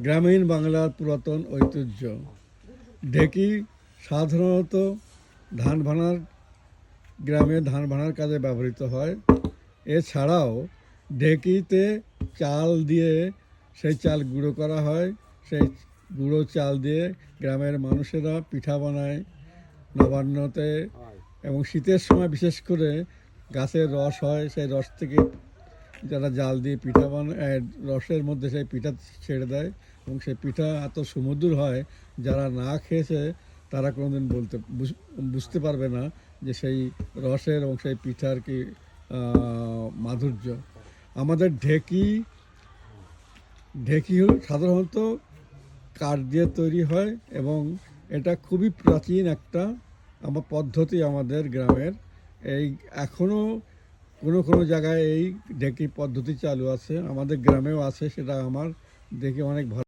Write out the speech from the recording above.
গ্রামীণ বাংলার পুরাতন ঐতিহ্য। ঢেঁকি সাধারণত ধান ভানার গ্রামে ধান ভানার কাজে ব্যবহৃত হয়। এছাড়াও ঢেঁকিতে চাল দিয়ে সেই চাল গুঁড়ো করা হয়। সেই গুঁড়ো চাল দিয়ে গ্রামের মানুষেরা পিঠা বানায় নবান্নতে, এবং শীতের সময় বিশেষ করে গাছের রস হয়, সেই রস থেকে যারা জাল দিয়ে পিঠা বানায়, রসের মধ্যে সেই পিঠা ছেড়ে দেয় এবং সেই পিঠা এত সুমধুর হয়, যারা না খেয়েছে তারা কোনোদিন বুঝতে পারবে না যে সেই রসের এবং সেই পিঠার কি মাধুর্য। আমাদের ঢেঁকি সাধারণত কাঠ দিয়ে তৈরি হয় এবং এটা খুবই প্রাচীন একটা পদ্ধতি আমাদের গ্রামের। এই এখনও কোনো জায়গায় এই ঢেঁকি পদ্ধতি চালু আছে, আমাদের গ্রামেও আছে, সেটা আমার দেখে অনেক ভালো।